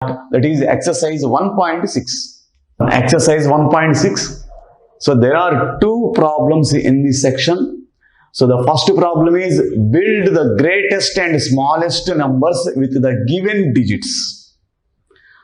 That is exercise 1.6. Exercise 1.6. So there are two problems in this section. So the first problem is build the greatest and smallest numbers with the given digits.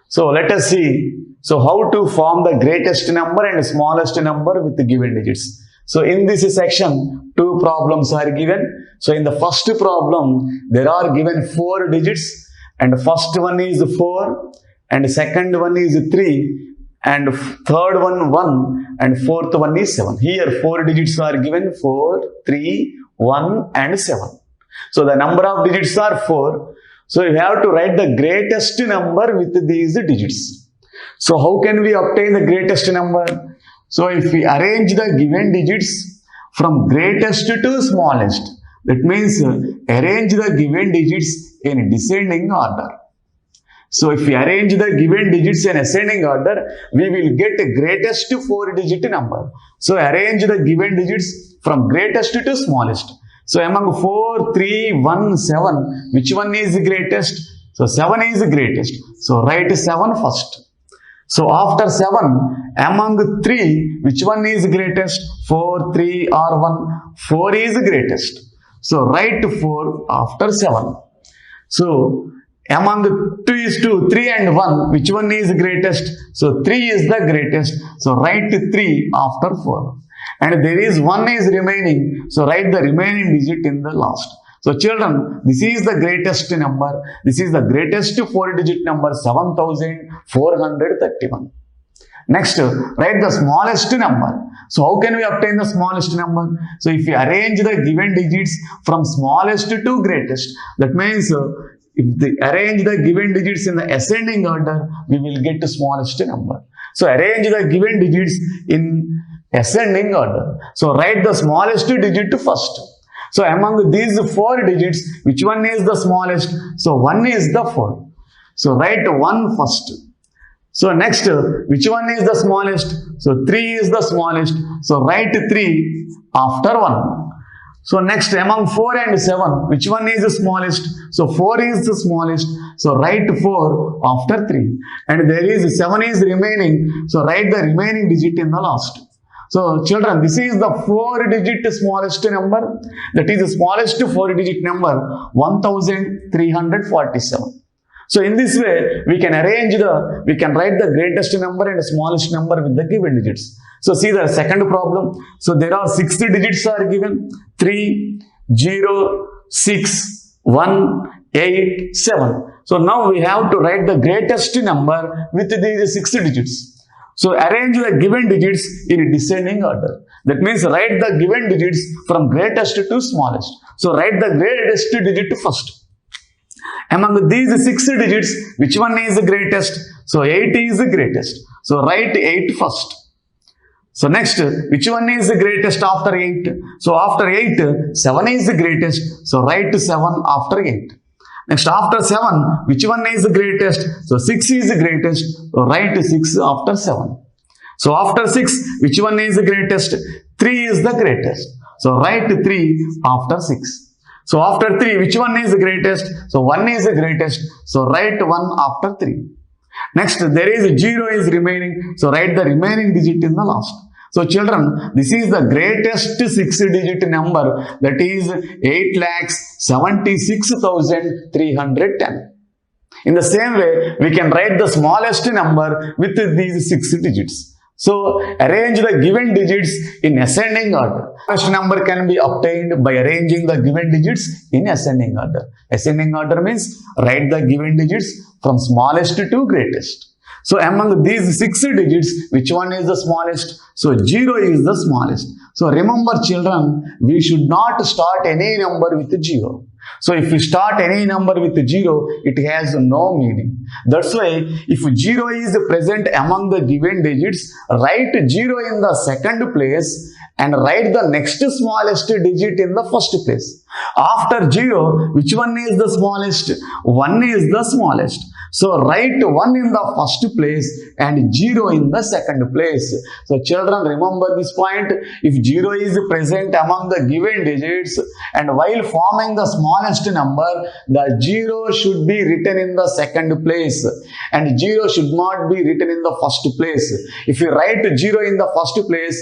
So let us see. So how to form the greatest number and smallest number with the given digits. So in this section, two problems are given. So in the first problem, there are given 4 digits, and the first one is 4, and the second one is 3, and third one 1, and fourth one is 7. Here 4 digits are given: 4, 3, 1 and 7. So the number of digits are 4. So you have to write the greatest number with these digits. So how can we obtain the greatest number? So if we arrange the given digits from greatest to smallest, that means arrange the given digits in descending order. So if we arrange the given digits in ascending order, we will get a greatest 4-digit number. So arrange the given digits from greatest to smallest. So among 4, 3, 1, 7, which one is greatest? So 7 is greatest. So write 7 first. So after 7, among 3, which one is greatest? 4, 3 or 1? 4 is greatest. So write 4 after 7. So among 2 is 2, 3 and 1, which one is greatest? So 3 is the greatest. So write 3 after 4. And there is 1 is remaining. So write the remaining digit in the last. So children, this is the greatest number. This is the greatest 4-digit number, 7431. Next, write the smallest number. So how can we obtain the smallest number? So if we arrange the given digits from smallest to greatest, that means if we arrange the given digits in the ascending order, we will get the smallest number. So arrange the given digits in ascending order. So write the smallest digit first. So among these 4 digits, which one is the smallest? So 1 is the 4. So write 1 first. So next, which one is the smallest? So 3 is the smallest. So write 3 after 1. So next, among 4 and 7, which one is the smallest? So 4 is the smallest. So write 4 after 3. And there is 7 is remaining. So write the remaining digit in the last. So children, this is the 4-digit smallest number. That is the smallest 4-digit number, 1347. So in this way, we can write the greatest number and smallest number with the given digits. So see the second problem. So there are 6 digits are given: 3, 0, 6, 1, 8, 7. So now we have to write the greatest number with these 6 digits. So arrange the given digits in descending order. That means write the given digits from greatest to smallest. So write the greatest digit first. Among these 6 digits, which one is the greatest? So 8 is the greatest. So write 8 first. So next, which one is the greatest after 8? So after 8, 7 is the greatest. So write 7 after 8. Next, after 7, which one is the greatest? So 6 is the greatest. So write 6 after 7. So after 6, which one is the greatest? 3 is the greatest. So write 3 after 6. So after 3, which one is the greatest? So 1 is the greatest. So write 1 after 3. Next, there is 0 is remaining. So write the remaining digit in the last. So children, this is the greatest 6-digit number, that is 8,76,310. In the same way, we can write the smallest number with these 6 digits. So arrange the given digits in ascending order. First number can be obtained by arranging the given digits in ascending order. Ascending order means write the given digits from smallest to greatest. So among these 6 digits, which one is the smallest? So 0 is the smallest. So remember children, we should not start any number with 0. So if we start any number with 0, it has no meaning. That's why if 0 is present among the given digits, write 0 in the second place and write the next smallest digit in the first place. After 0, which one is the smallest? 1 is the smallest. So write 1 in the first place and 0 in the second place. So children, remember this point. If 0 is present among the given digits and while forming the smallest number, the 0 should be written in the second place and 0 should not be written in the first place. If you write 0 in the first place,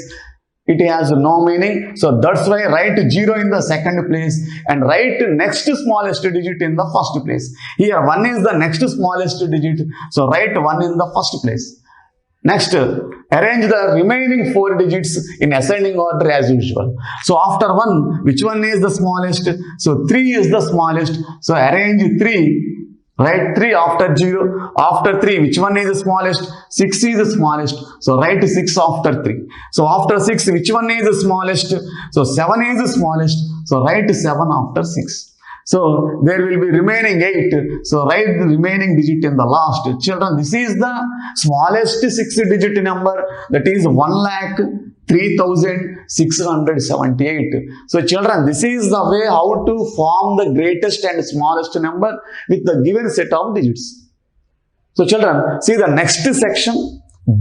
it has no meaning. So that's why write 0 in the second place and write next smallest digit in the first place. Here 1 is the next smallest digit. So write 1 in the first place. Next, arrange the remaining 4 digits in ascending order as usual. So after 1, which one is the smallest? So 3 is the smallest. So arrange 3. Write 3 after 0. After 3, which one is the smallest? 6 is the smallest. So write 6 after 3. So after 6, which one is the smallest? So 7 is the smallest. So write 7 after 6. So there will be remaining 8. So write the remaining digit in the last. Children, this is the smallest 6-digit number, that is 1,03,678. So children, this is the way how to form the greatest and smallest number with the given set of digits. So children, see the next section,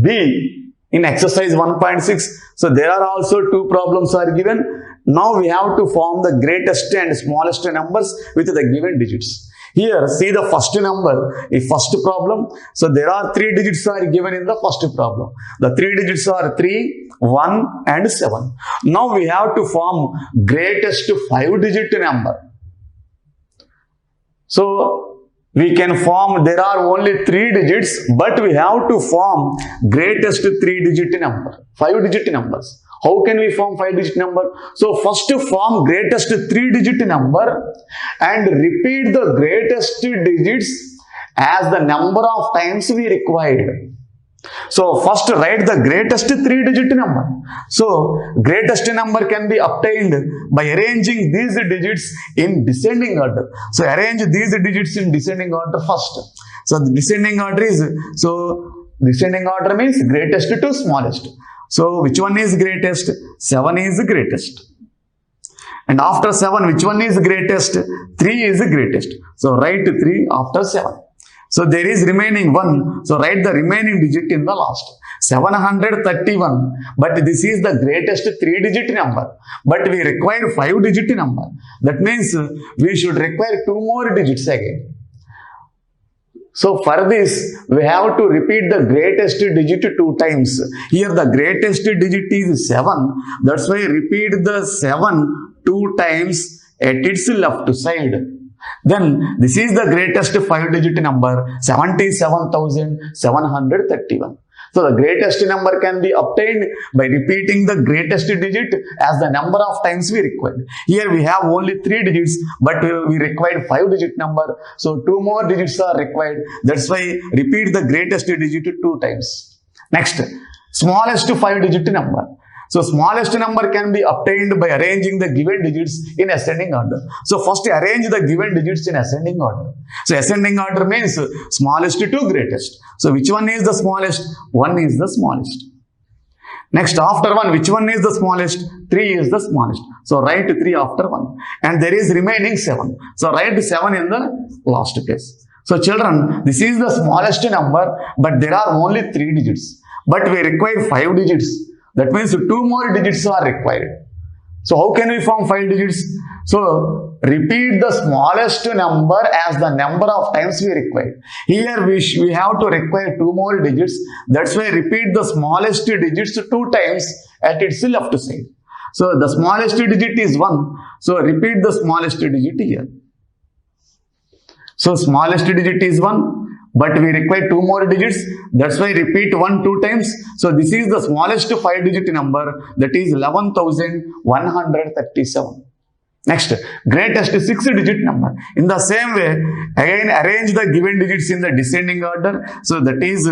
B, in exercise 1.6. So there are also 2 problems are given. Now we have to form the greatest and smallest numbers with the given digits. Here, see the first number, a first problem. So there are 3 digits are given in the first problem. The 3 digits are 3, 1 and 7. Now we have to form greatest 5-digit number. So we can form, there are only 3 digits, but we have to form greatest 3-digit number, 5-digit numbers. How can we form 5-digit number? So first form greatest 3-digit number and repeat the greatest digits as the number of times we required. So first write the greatest 3-digit number. So greatest number can be obtained by arranging these digits in descending order. So arrange these digits in descending order first. So the descending order is, descending order means greatest to smallest. So which one is greatest? 7 is greatest. And after 7, which one is greatest? 3 is greatest. So write 3 after 7. So there is remaining 1. So write the remaining digit in the last. 731. But this is the greatest 3-digit number. But we require 5-digit number. That means we should require 2 more digits again. So for this, we have to repeat the greatest digit 2 times. Here the greatest digit is 7. That's why repeat the 7 2 times at its left side. Then this is the greatest 5-digit number, 77,731. So the greatest number can be obtained by repeating the greatest digit as the number of times we require. Here we have only 3 digits, but we required 5-digit number. So 2 more digits are required. That's why repeat the greatest digit 2 times. Next, smallest 5-digit number. So smallest number can be obtained by arranging the given digits in ascending order. So first arrange the given digits in ascending order. So ascending order means smallest to greatest. So which one is the smallest? 1 is the smallest. Next, after 1, which one is the smallest? 3 is the smallest. So write 3 after 1. And there is remaining 7. So write 7 in the last place. So children, this is the smallest number, but there are only 3 digits. But we require 5 digits. That means 2 more digits are required. So how can we form 5 digits? So repeat the smallest number as the number of times we require. Here we have to require 2 more digits. That's why repeat the smallest digits 2 times at its left side. So the smallest digit is 1. So repeat the smallest digit here. So smallest digit is 1. But we require 2 more digits. That's why repeat 1 2 times. So this is the smallest 5-digit number, that is 11,137. Next, greatest 6-digit number. In the same way, again arrange the given digits in the descending order. So that is,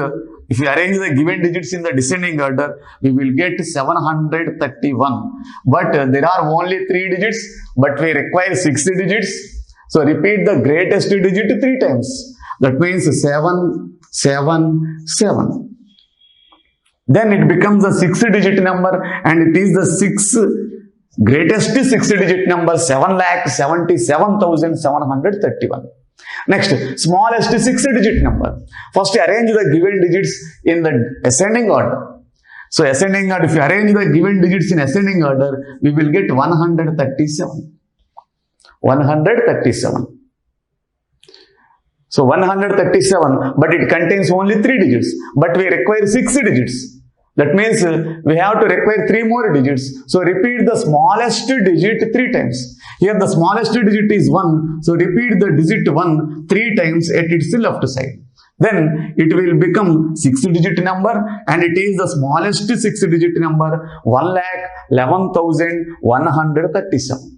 if we arrange the given digits in the descending order, we will get 731. But there are only 3 digits, but we require 6 digits. So repeat the greatest digit 3 times. That means 7, 7, 7. Then it becomes a 6-digit number, and it is the greatest 6-digit number, 7,77,731. Next, smallest 6-digit number. First, arrange the given digits in the ascending order. So, ascending order, if you arrange the given digits in ascending order, we will get 137. 137. So, 137, but it contains only 3 digits, but we require 6 digits. That means we have to require 3 more digits. So, repeat the smallest digit 3 times. Here the smallest digit is 1. So, repeat the digit 1 3 times at its left side. Then it will become 6-digit number, and it is the smallest 6-digit number, 1,11,137.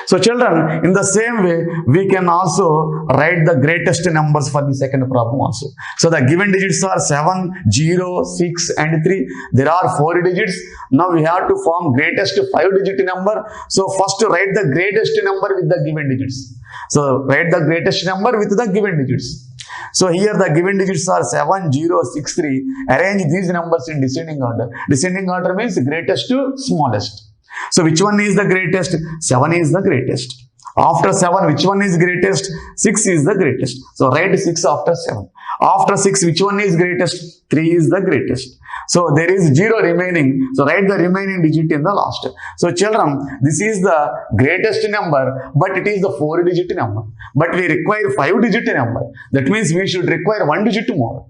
So children, in the same way, we can also write the greatest numbers for the second problem also. So the given digits are 7, 0, 6 and 3. There are 4 digits. Now we have to form greatest 5-digit number. So first write the greatest number with the given digits. So write the greatest number with the given digits. So here the given digits are 7, 0, 6, 3. Arrange these numbers in descending order. Descending order means greatest to smallest. So which one is the greatest? 7 is the greatest. After 7, which one is greatest? 6 is the greatest. So write 6 after 7. After 6, which one is greatest? 3 is the greatest. So there is 0 remaining. So write the remaining digit in the last. So children, this is the greatest number, but it is the 4-digit number. But we require 5-digit number. That means we should require 1 digit more.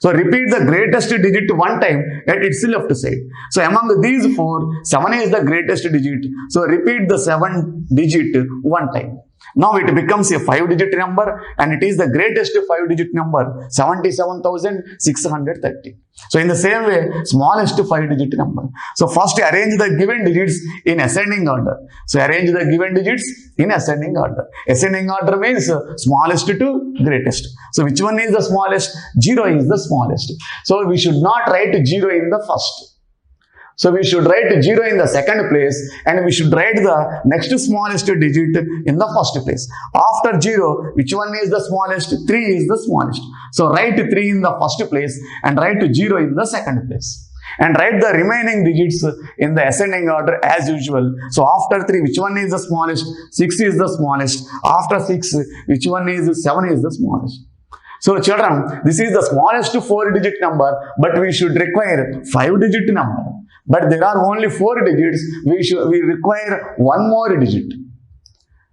So repeat the greatest digit 1 time at its left side. So among these 4, 7 is the greatest digit. So repeat the 7 digit 1 time. Now it becomes a 5-digit number, and it is the greatest 5-digit number, 77,630. So in the same way, smallest 5-digit number. So first arrange the given digits in ascending order. So arrange the given digits in ascending order. Ascending order means smallest to greatest. So which one is the smallest? 0 is the smallest. So we should not write 0 in the first. So we should write 0 in the second place, and we should write the next smallest digit in the first place. After 0, which one is the smallest? 3 is the smallest. So write 3 in the first place and write 0 in the second place. And write the remaining digits in the ascending order as usual. So after 3, which one is the smallest? 6 is the smallest. After 6, which one is 7 is the smallest. So children, this is the smallest 4-digit number, but we should require 5-digit number. But there are only 4 digits, we require 1 more digit.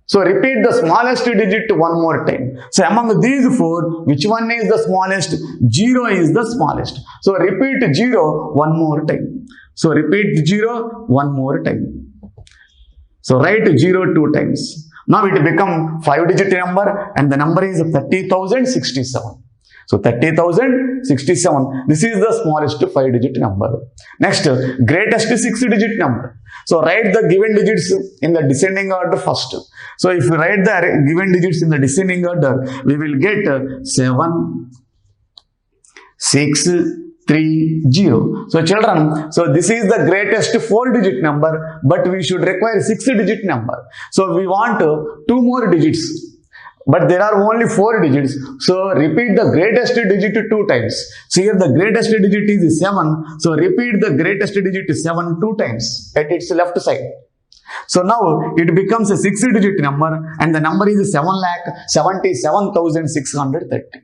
So repeat the smallest digit 1 more time. So among these 4, which one is the smallest? 0 is the smallest. So repeat 0 1 more time. So repeat 0 1 more time. So write 0 2 times. Now it become 5-digit number, and the number is 30,067. So 30,067. This is the smallest 5-digit number. Next, greatest 6-digit number. So write the given digits in the descending order first. So if you write the given digits in the descending order, we will get 7, 6, 3, 0. So children, so this is the greatest 4-digit number, but we should require 6-digit number. So we want 2 more digits, but there are only 4 digits. So repeat the greatest digit 2 times. So here the greatest digit is 7. So repeat the greatest digit 7 2 times at its left side. So now it becomes a 6-digit number, and the number is 7,77,630.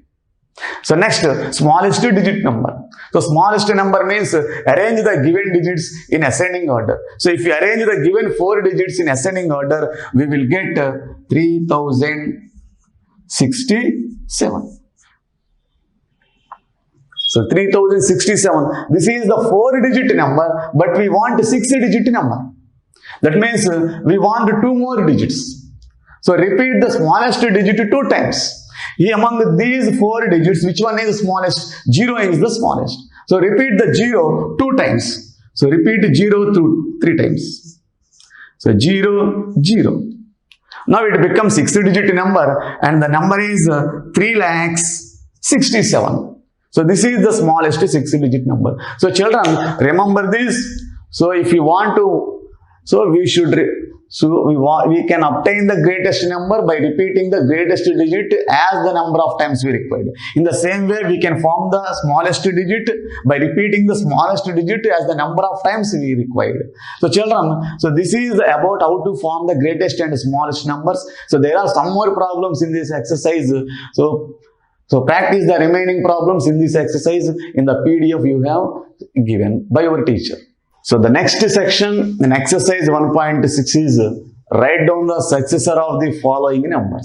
So next, smallest digit number. So smallest number means arrange the given digits in ascending order. So if you arrange the given 4 digits in ascending order, we will get 3,067. So 3,067. This is the 4-digit number, but we want a 6-digit number. That means we want 2 more digits. So repeat the smallest digit 2 times. Among these 4 digits, which one is the smallest? 0 is the smallest. So repeat the 0 2 times. So repeat 0 3 times. So 0, 0. Now it becomes 6-digit number, and the number is 3,67,000. So this is the smallest 6-digit number. So children, remember this. So if you want to, so we should So we can obtain the greatest number by repeating the greatest digit as the number of times we required. In the same way, we can form the smallest digit by repeating the smallest digit as the number of times we required. So children, so this is about how to form the greatest and smallest numbers. So there are some more problems in this exercise. So practice the remaining problems in this exercise in the PDF you have given by your teacher. So the next section in exercise 1.6 is write down the successor of the following numbers.